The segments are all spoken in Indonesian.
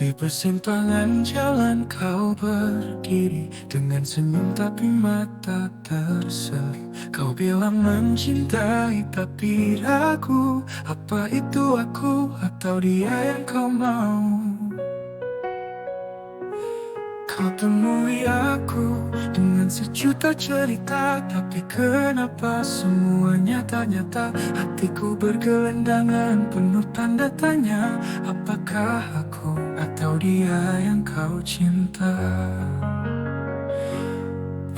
Di persimpangan jalan kau berdiri dengan senyum tapi mata terselip. Kau bilang mencintai tapi ragu, apa itu aku atau dia yang kau mau? Kau temui aku dengan sejuta cerita, tapi kenapa semuanya tak nyata? Hatiku bergelendangan penuh tanda tanya, apakah aku atau dia yang kau cinta?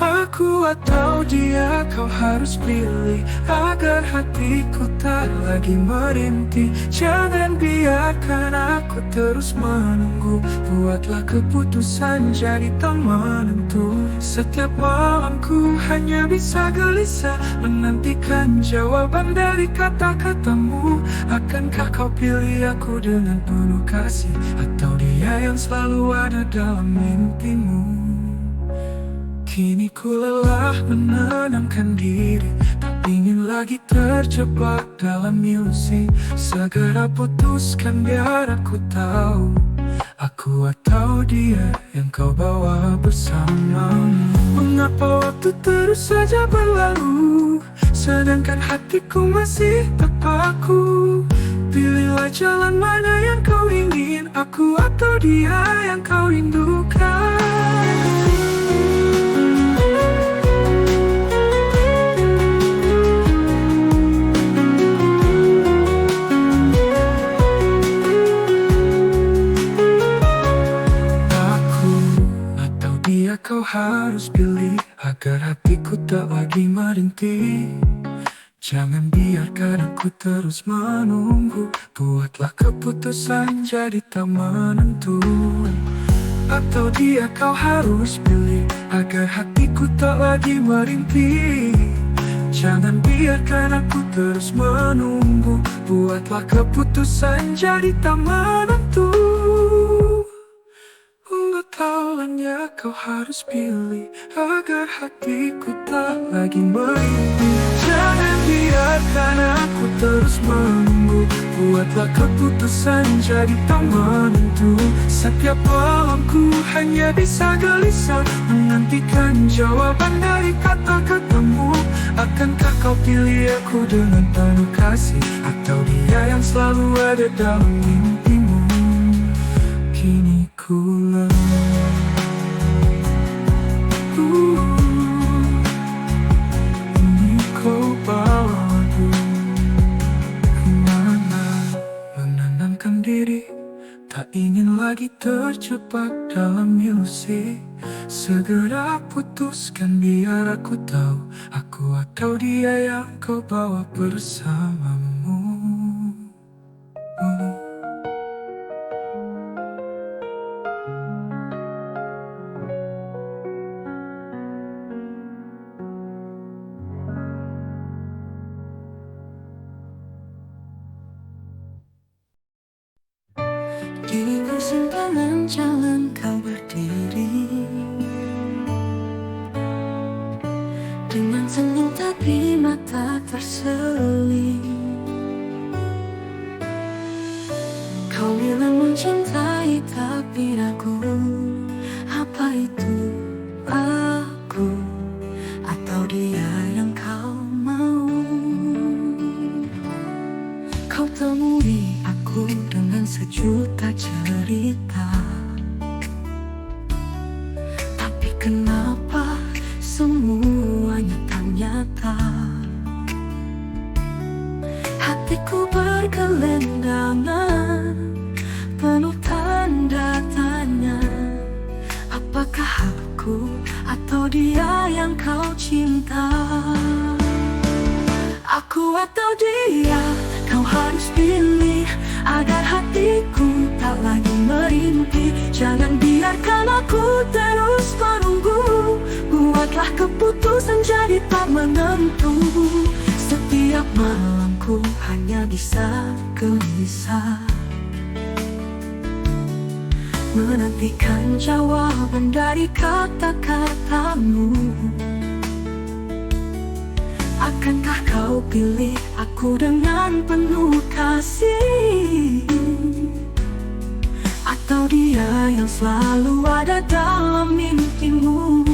Aku atau dia, kau harus pilih agar hatiku tak lagi merintih. Jangan biarkan aku terus menunggu, buatlah keputusan jadi tak menentu. Setiap malamku hanya bisa gelisah menantikan jawaban dari kata-katamu. Akankah kau pilih aku dengan penuh kasih, atau dia yang selalu ada dalam mimpimu? Kini ku lelah menenangkan diri, tak ingin lagi terjebak dalam ilusi. Segera putuskan biar aku tahu, aku atau dia yang kau bawa bersamamu. Mengapa waktu terus saja berlalu, sedangkan hatiku masih tak paku? Pilihlah jalan mana yang kau ingin, aku atau dia yang kau rindukan. Kau harus pilih agar hatiku tak lagi merintih. Jangan biarkan aku terus menunggu, buatlah keputusan jadi tak menentu. Atau dia, kau harus pilih agar hatiku tak lagi merintih. Jangan biarkan aku terus menunggu, buatlah keputusan jadi tak menentu. Tahunya kau harus pilih agar hatiku tak lagi merintih. Jangan biarkan aku terus menunggu, buatlah keputusan jadi tak menentu. Setiap malamku hanya bisa gelisah menantikan jawaban dari kata-katamu. Akankah kau pilih aku dengan penuh kasih, atau dia yang selalu ada dalam mimpimu? Kini ku ini kau bawa aku kemana? Menenangkan diri, tak ingin lagi terjebak dalam ilusi. Segera putuskan biar aku tahu, aku atau dia yang kau bawa bersamamu. Di persimpangan jalan kau berdiri dengan senyum tapi mata terselip. Kau bilang mencintai tapi ragu, apa itu aku atau dia yang kau mau? Kau temui aku dengan sejuta cerita, tapi kenapa semuanya tak nyata? Hatiku bergelendangan penuh tanda tanya, apakah aku atau dia yang kau cinta? Aku atau dia, kau harus pilih agar hatiku tak lagi merintih. Jangan biarkan aku terus menunggu, buatlah keputusan jadi tak menentu. Setiap malamku hanya bisa gelisah menantikan jawaban dari kata-katamu. Akankah kau pilih aku dengan penuh kasih, atau dia dia yang selalu ada dalam mimpimu.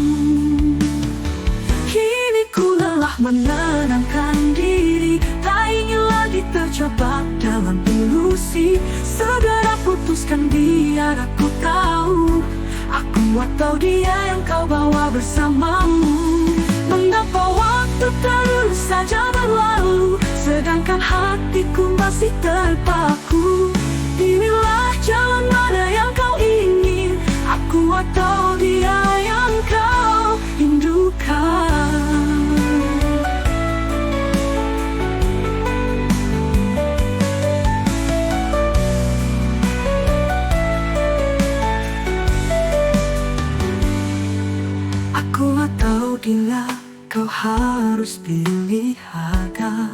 Kini ku lelah menenangkan diri, tak ingin lagi terjebak dalam ilusi. Segera putuskan biar aku tahu, aku atau dia yang kau bawa bersamamu. Mengapa waktu terus saja berlalu, sedangkan hatiku masih terpaku. Pilihlah jalan mana yang kau ingin, aku atau dia yang kau rindukan. Aku atau dia, kau harus pilih agar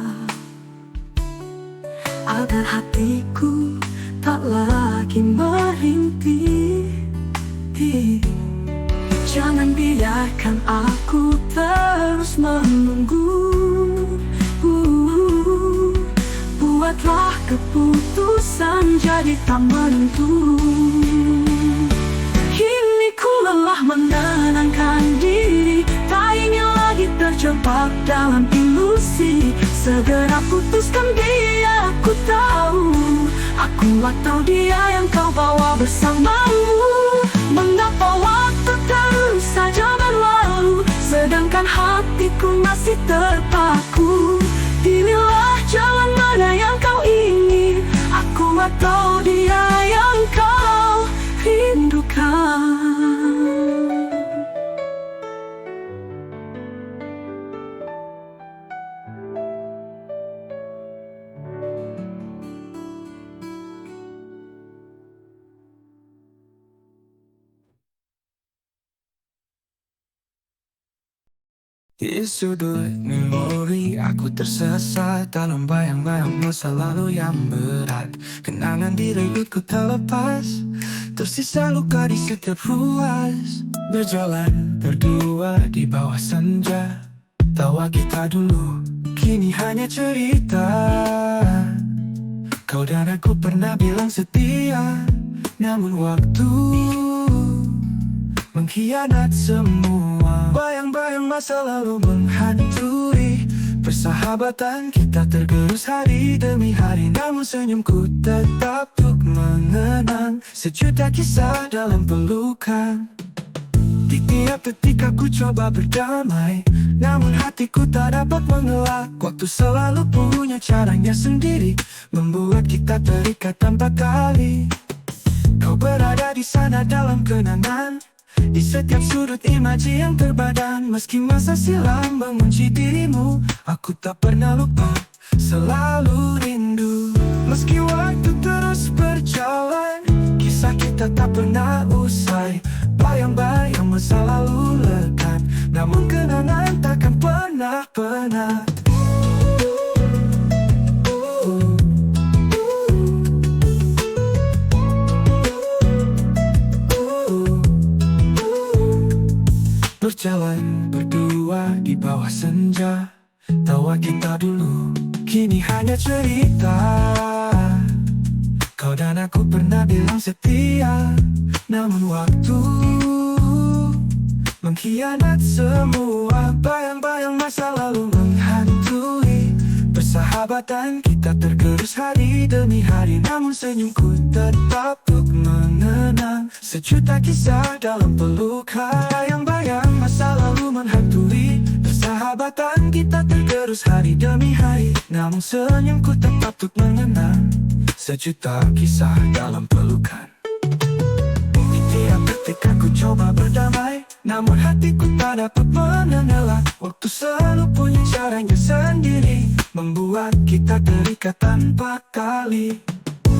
hatiku tak lagi merintih. Jangan biarkan aku terus menunggu. Buatlah keputusan jadi tak menentu. Kini ku lelah menenangkan diri, tak ingin lagi terjebak dalam ilusi. Segera putuskan biar aku tahu, aku atau dia yang kau bawa bersamamu. Mengapa waktu terus saja berlalu, sedangkan hatiku masih terpaku. Pilihlah jalan mana yang kau ingin, aku atau dia yang kau rindukan. Di sudut memori aku tersesat dalam bayang-bayang masa lalu yang berat. Kenangan direnggut tak lepas, tersisa luka di setiap ruas. Berjalan berdua di bawah senja, tawa kita dulu kini hanya cerita. Kau dan aku pernah bilang setia, namun waktu mengkhianat semua. Bayang-bayang masa lalu menghantui persahabatan kita, tergerus hari demi hari. Namun senyumku tetap untuk mengenang sejuta kisah dalam pelukan. Di tiap detik aku coba berdamai, namun hatiku tak dapat mengelak. Waktu selalu punya caranya sendiri, membuat kita terikat tanpa kali. Kau berada di sana dalam kenangan, di setiap sudut imaji yang terbadan. Meski masa silam mengunci dirimu, aku tak pernah lupa, selalu rindu. Meski waktu terus berjalan, kisah kita tak pernah usai. Bayang-bayang masa lalu lekat, namun kenangan takkan pernah. Berjalan berdua di bawah senja, tawa kita dulu kini hanya cerita. Kau dan aku pernah bilang setia, namun waktu mengkhianat semua. Bayang-bayang masa lalu menghantui persahabatan kita, tergerus hari demi hari. Namun senyumku tetap untuk mengenang sejuta kisah dalam pelukan. Bayang-bayang masa lalu menghantui persahabatan kita, tergerus hari demi hari. Namun senyumku tetap untuk mengenang sejuta kisah dalam pelukan. Di tiap detik aku coba berdamai, namun hatiku tak dapat mengelak. Waktu selalu punya caranya sendiri, membuat kita terikat tanpa kali.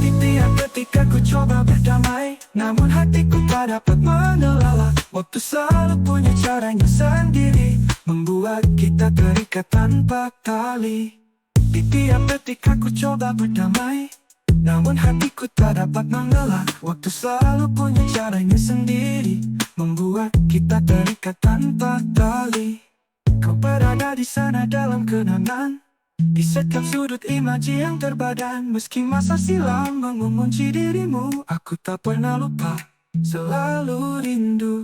Di tiap detik aku coba berdamai, namun hatiku tak dapat mengelak. Waktu selalu punya caranya sendiri, membuat kita terikat tanpa tali. Di tiap detik aku coba berdamai, namun hatiku tak dapat mengelak. Waktu selalu punya caranya sendiri, membuat kita terikat tanpa tali. Kau berada di sana dalam kenangan, di setiap sudut imaji yang terbadan. Meski masa silam mengunci dirimu, aku tak pernah lupa, selalu rindu.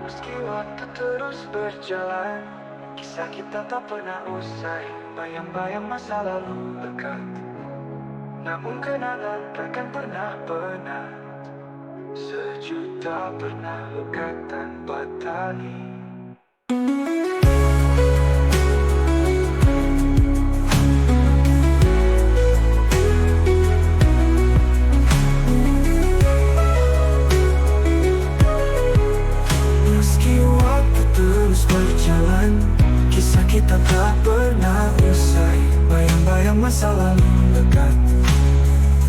Meski waktu terus berjalan, kisah kita tak pernah usai. Bayang-bayang masa lalu dekat, namun kenangan takkan pernah. Sejuta pernah lekat tanpa tali. Meski waktu terus berjalan, kisah kita tak pernah usai. Bayang-bayang masa lalu dekat,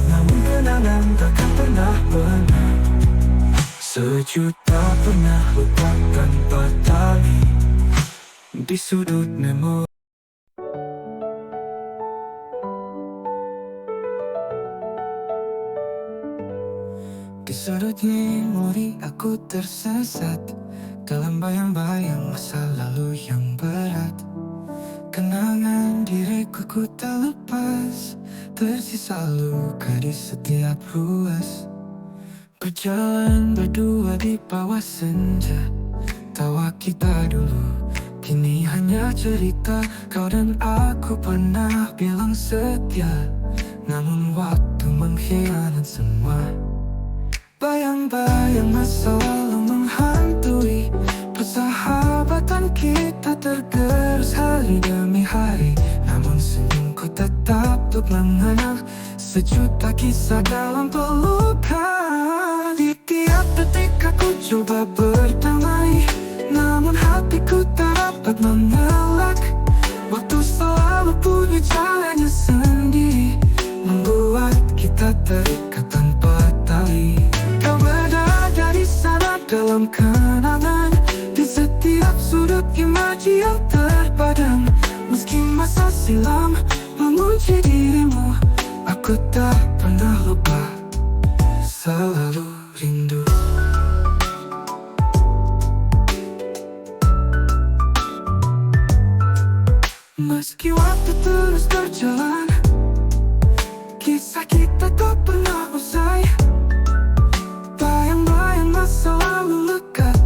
namun kenangan takkan pernah. Sejuta pernah lekat tanpa tali di sudut memori. Di sudut memori aku tersesat dalam bayang-bayang masa lalu yang berat. Kenangan diriku ku tak lepas, tersisa luka di setiap ruas. Berjalan berdua di bawah senja, tawa kita dulu kini hanya cerita. Kau dan aku pernah bilang setia, namun waktu mengkhianat semua. Bayang-bayang masa lalu menghantui persahabatan kita, tergerus hari demi hari. Namun senyumku tetap untuk mengenang sejuta kisah dalam pelukan. Di tiap detik aku coba berdamai, namun hatiku tak dapat mengelak. Waktu selalu punya caranya sendiri, membuat kita terikat tanpa tali. Kau berada di sana dalam kenangan, di setiap sudut imaji yang terpadam. Meski masa silam mengunci dirimu, aku tak pernah lupa, selalu rindu. Meski waktu terus berjalan, kisah kita tak pernah usai. Bayang-bayang masa lalu lekat,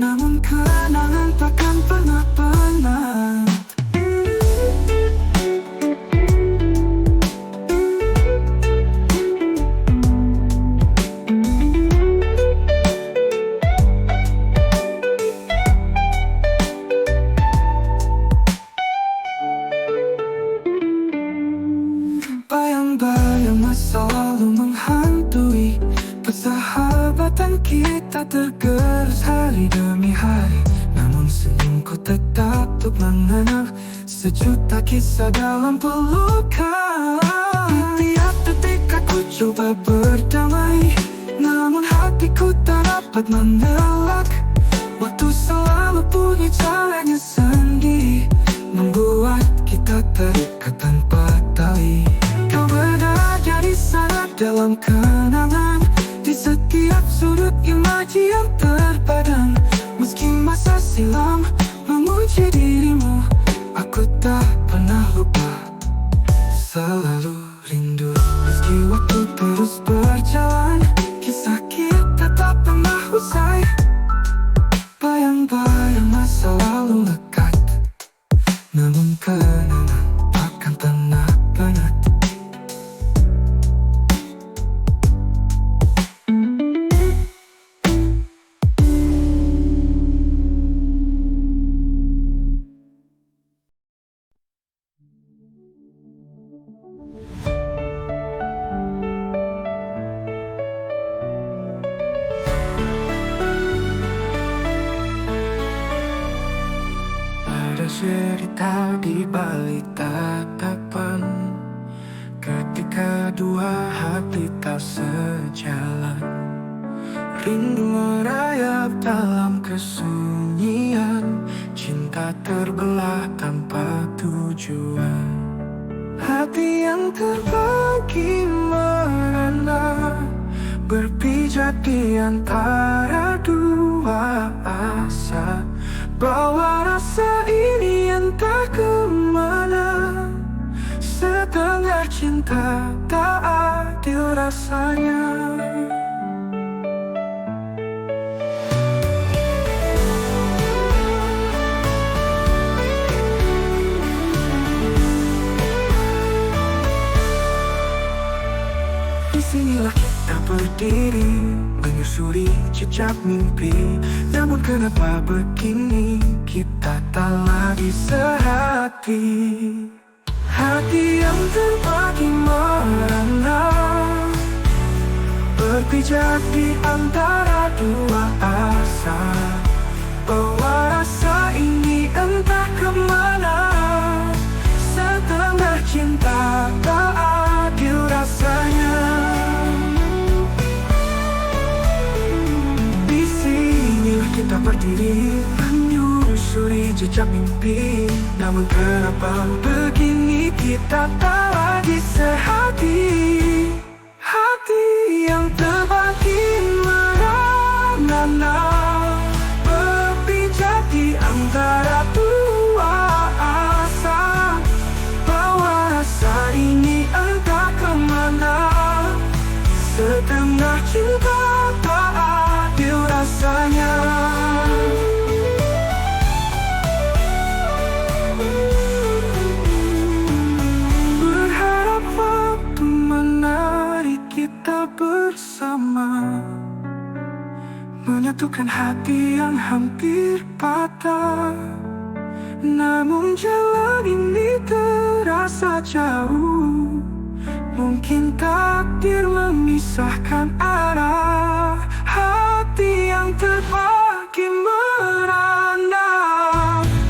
namun kenangan takkan pernah. Bayang-bayang masa lalu menghantui persahabatan kita, tergerus hari demi hari. Namun senyumku tetap untuk mengenang sejuta kisah dalam pelukan. Di tiap detik aku coba berdamai, namun hatiku tak dapat mengelak. Waktu selalu punya caranya sendiri, membuat kita terikat tanpa tali. Kau berada di sana dalam kenangan, di setiap sudut imaji yang terpadam. Meski masa silam mengunci dirimu, aku tak pernah lupa, selalu rindu. Meski waktu terus berjalan, kisah kita tak pernah usai. Bayang-bayang masa lalu lekat, namun kenangan takkan pernah. Cerita di balik tatapan, ketika dua hati tak sejalan. Rindu merayap dalam kesunyian, cinta terbelah tanpa tujuan. Hati yang terbagi merana, berpijak di antara dua. dua asa. Bawa rasa ini entah kemana. Setengah cinta tak adil rasanya. Disinilah kita berdiri, menyusuri jejak mimpi. Namun kenapa begini, kita tak lagi sehati. Hati yang terbagi merana, berpijak di antara dua asa. Bawa rasa ini entah kemana. Setengah cinta tak adil rasanya. Di sini kita berdiri, menyusuri jejak mimpi. Namun kenapa begini, kita tak lagi sehati. Hati yang terbagi merana, berpijak di antara dua asa. Bawa rasa ini entah kemana. Setengah cinta tak adil rasanya. Berharap waktu menarik kita bersama, menyatukan hati yang hampir patah. Namun jalan ini terasa jauh. Mungkin takdir memisahkan arah. Hati yang terbagi merana,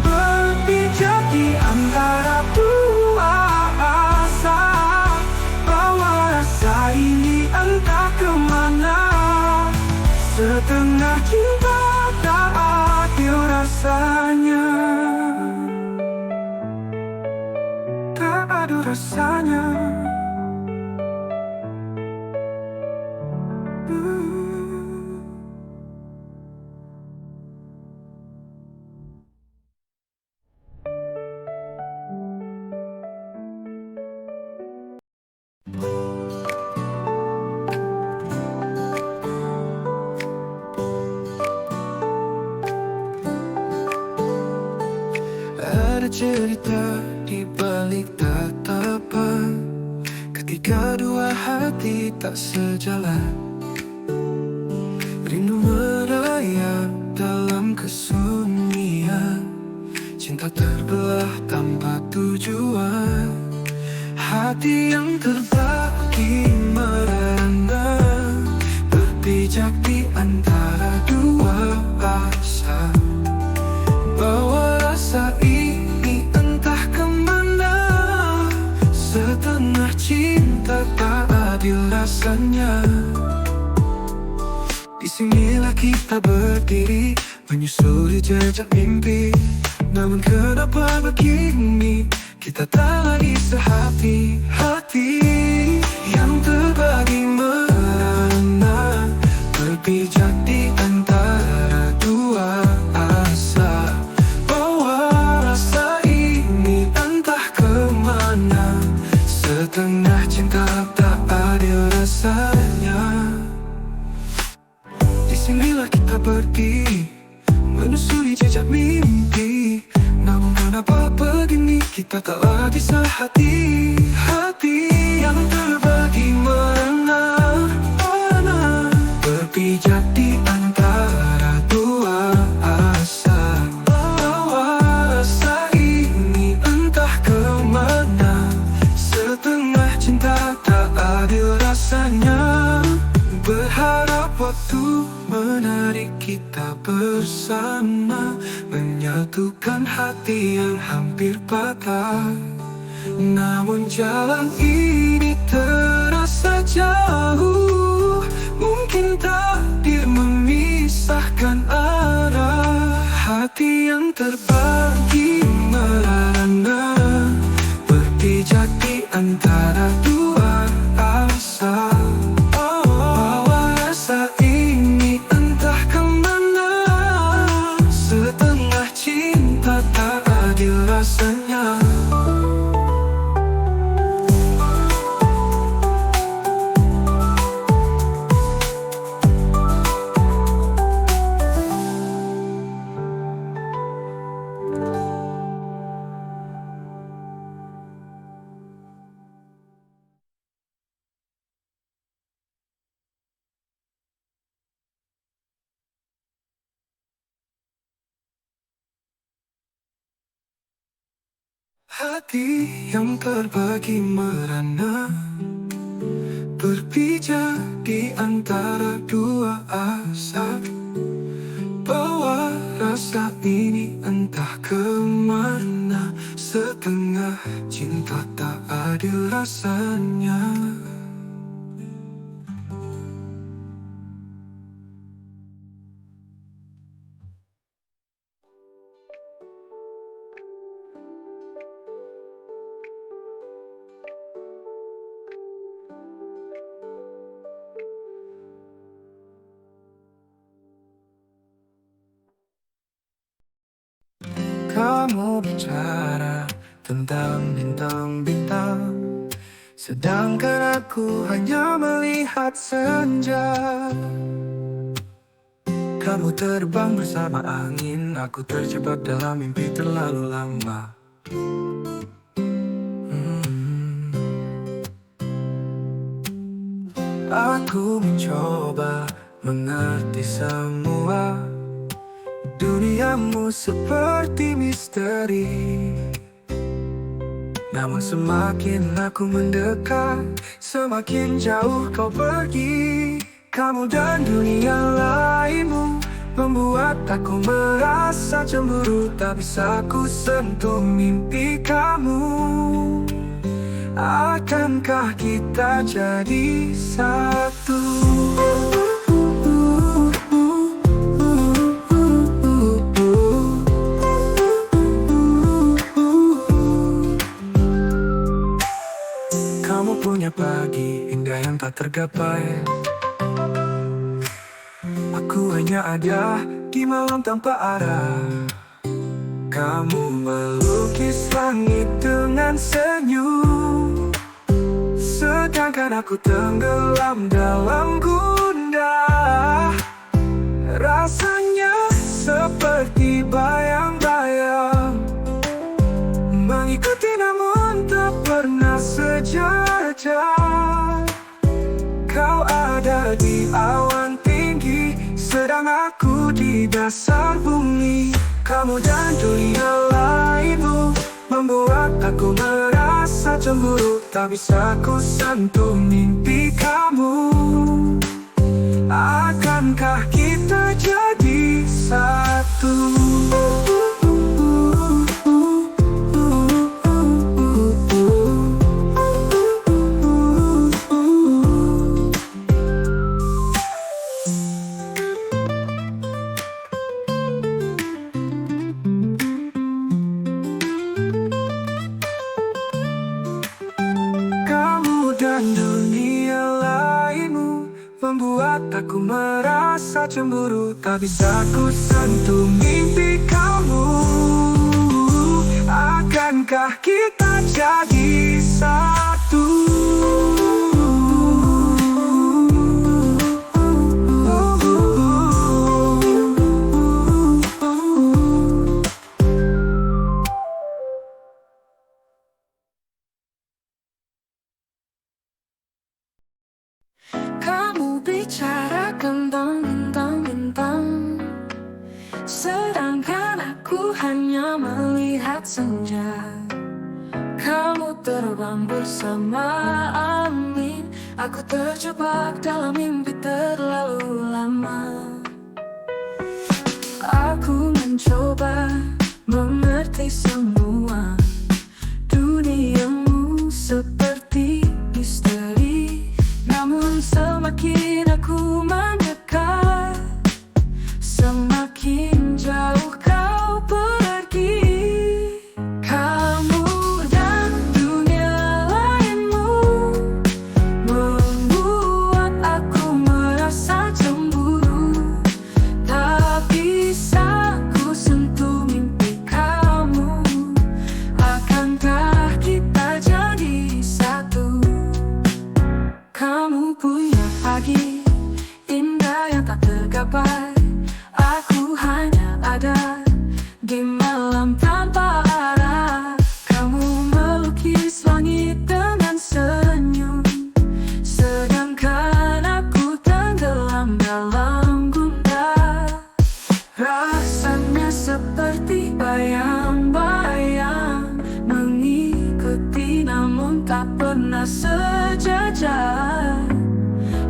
berpijak di antara dua asa. Bawa rasa ini entah kemana. Setengah cinta tak adil rasanya. Tak adil rasanya. Ada cerita di balik tatapan, ketika dua hati tak sejalan. Rindu merayap dalam kesunyian, cinta terbelah tanpa tujuan. Hati yang terbagi merana, berpijak di antara dua asa. Bawa rasa ini entah kemana. Setengah cinta tak adil rasanya. Disinilah kita berdiri, menyusuri jejak mimpi. Namun kenapa begini, kita tak lagi sehati. Hati yang terbagi merana, berpijak di antara dua asa. Bawa rasa ini entah kemana. Setengah cinta tak adil rasanya. Disinilah kita berdiri, menyusuri jejak mimpi. Namun kenapa begini, kita tak lagi sehati. Hati yang terbagi merana, berpijak di antara dua asa. Bawa rasa ini entah kemana. Setengah cinta tak adil rasanya. Berharap waktu menarik kita bersama, menyatukan hati yang hampir patah. Namun jalan ini terasa jauh. Mungkin takdir memisahkan arah. Hati yang terbagi merana, berpijak di antara dua asa. Bawa rasa ini entah kemana. Hati yang terbagi merana, berpijak di antara dua asa. Bawa rasa ini entah kemana, setengah cinta tak adil rasanya. Kamu bicara tentang bintang-bintang, sedangkan aku hanya melihat senja. Kamu terbang bersama angin, aku terjebak dalam mimpi terlalu lama. Aku mencoba mengerti semua. Duniamu seperti misteri, namun semakin aku mendekat, semakin jauh kau pergi. Kamu dan dunia lainmu membuat aku merasa cemburu. Tak bisa ku sentuh mimpi kamu. Akankah kita jadi satu? Kamu punya pagi indah yang tak tergapai. Aku hanya ada di malam tanpa arah. Kamu melukis langit dengan senyum, sedangkan aku tenggelam dalam gundah. Rasanya seperti bayang-bayang, mengikuti namun tak pernah sejajar. Kau ada di awan tinggi, sedang aku di dasar bumi. Kamu dan dunia lainmu membuat aku merasa cemburu. Tak bisa ku sentuh mimpi kamu. Akankah kita jadi satu? Dan dunia lainmu membuat aku merasa cemburu. Tak bisa ku sentuh mimpi kamu. Akankah kita jadi satu? Kamu bicara tentang bintang-bintang, sedangkan aku hanya melihat senja. Kamu terbang bersama angin, aku terjebak dalam mimpi terlalu lama. Aku mencoba mengerti semua. Duniamu seperti misteri, namun semakin aku mendekat, semakin jauh kau pergi. Kamu dan dunia lainmu membuat aku merasa cemburu. Tak bisa ku sentuh mimpi kamu. berjajar.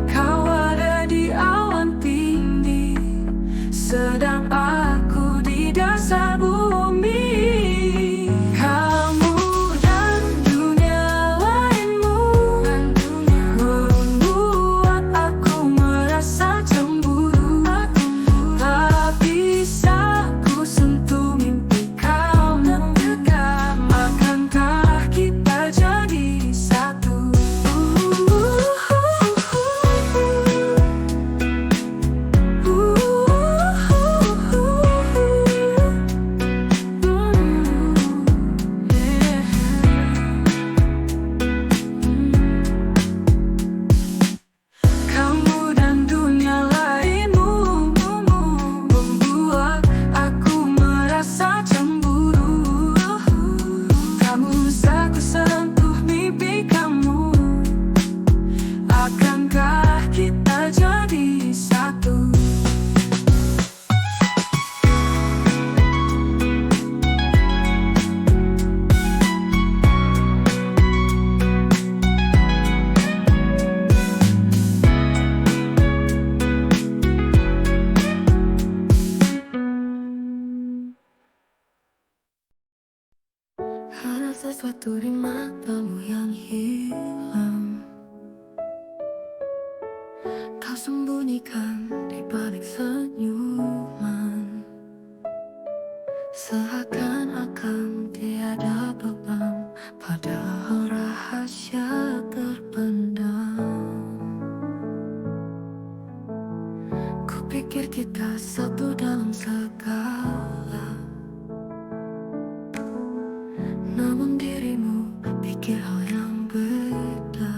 Kau ada di awan tinggi, sedang aku di dasar bumi. Kamu dan dunia lainmu membuat aku merasa cemburu. Tak bisa ku sentuh mimpi kau menggigam. Akankah kita jadi satu? Kamu dan dunia lainmu membuat aku merasa cemburu. Tak bisa ku sentuh mimpi kamu. Akankah kita jadi satu? Ada sesuatu di matamu yang hilang. Kau sembunyikan di balik senyuman. Seakan-akan tiada beban, padahal rahasia terpendam. Kupikir kita satu dalam segala, namun dirimu pikir hal yang beda.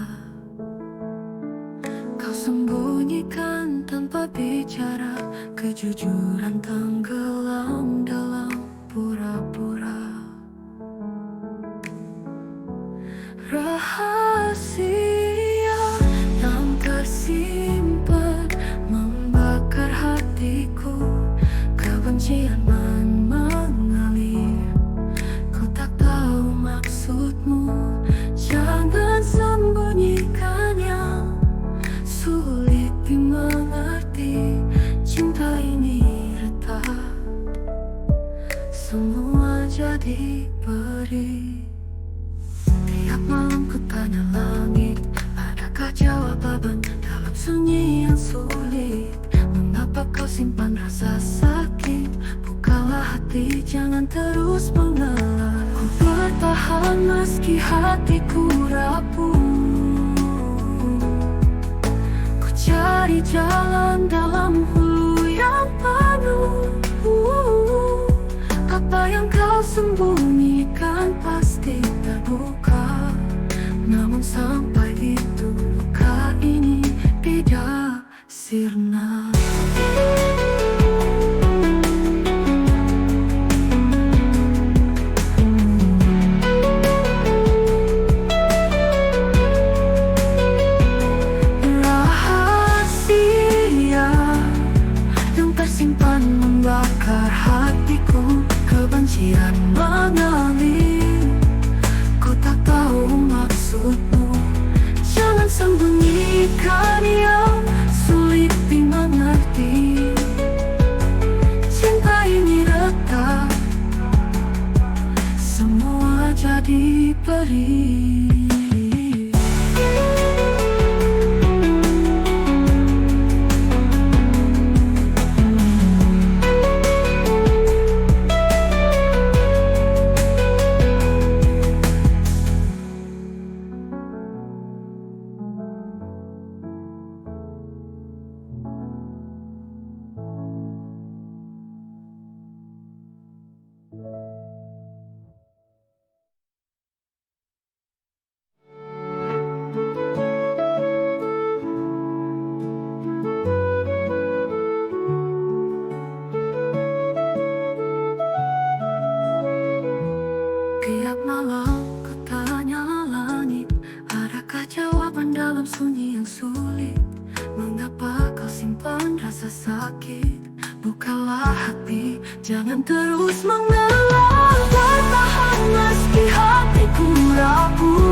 Kau sembunyikan tanpa bicara, kejujuran tenggelam dalam pura-pura. Rahasia yang tersimpan membakar hatiku. Kebencian mengalir, ku tak tahu maksudmu. Jangan sembunyikannya, sulit dimengerti. Cinta ini retak, semua jadi perih. Tiap malam ku tanya langit, adakah jawaban dalam sunyi yang sulit? Mengapa kau simpan rasa sakit? Bukalah hati, jangan terus mengalah. Ku bertahan meski hatiku rapuh. Ku cari jalan dalam hulu yang penuh. Apa yang kau sembunyikan pasti terbuka. Namun sampai itu luka ini tidak sirna. Rahasia yang tersimpan membakar hatiku. Kebencian mengalir, ku tak tahu maksudmu. Jangan sembunyikan yang sulit dimengerti. Cinta ini retak, semua jadi perih. Tiap malam ku tanya langit, adakah jawaban dalam sunyi yang sulit? Mengapa kau simpan rasa sakit? Bukalah hati, jangan terus mengalah. Bertahan meski hatiku rapuh.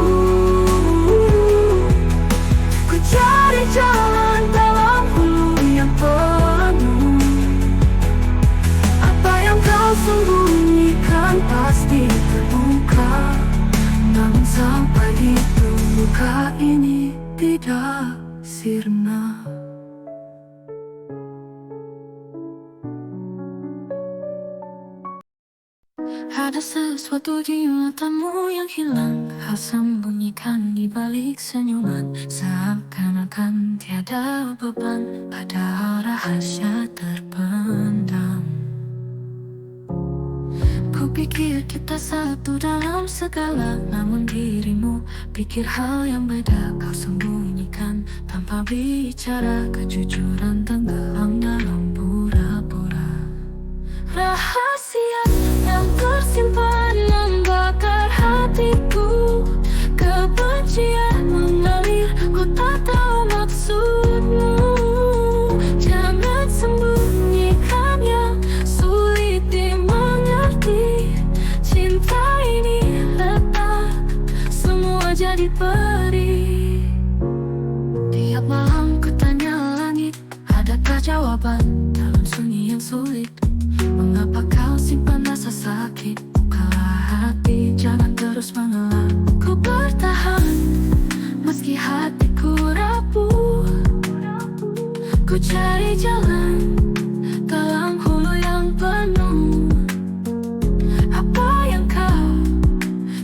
sirna. Ada sesuatu di matamu yang hilang, kau sembunyikan di balik senyuman. Seakan-akan tiada beban, pada rahasia terpendam. Kupikir kita satu dalam segala, namun dirimu pikir hal yang beda. Kau sembunyikan tanpa bicara, kejujuran tenggelam dalam pura-pura. Rahasia yang tersimpan membakar hatiku, kebencian mengalir, ku tak tahu maksudmu. Jangan sembunyikannya, sulit dimengerti. Cinta ini letak, semua jadi perih. Tiap malam ku tanya langit, adakah jawaban dalam sunyi yang sulit? Mengapa kau simpan rasa sakit? Bukalah hati, jangan terus mengelak. Ku bertahan, meski hatiku rapuh. Ku cari jalan dalam hulu yang penuh. Apa yang kau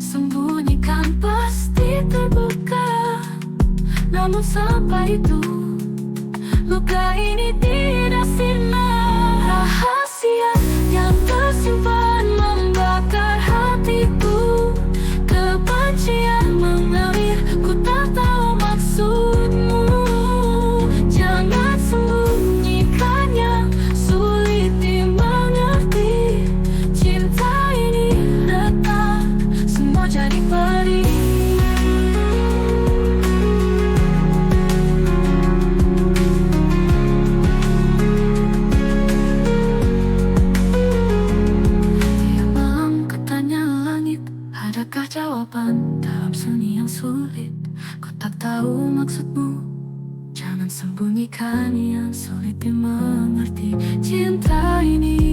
sembunyikan pasti terbuka. Namun sampai itu, luka ini tidak sirna. Rahasia yang tersimpan membakar hatiku, kebencian mengalir, ku tak tahu maksudmu. Jangan sembunyikannya, sulit dimengerti. Cinta ini retak, semua jadi perih. Adakah jawaban dalam sunyi yang sulit? Ku tak tahu maksudmu. Jangan sembunyikan yang sulit dimengerti. Cinta ini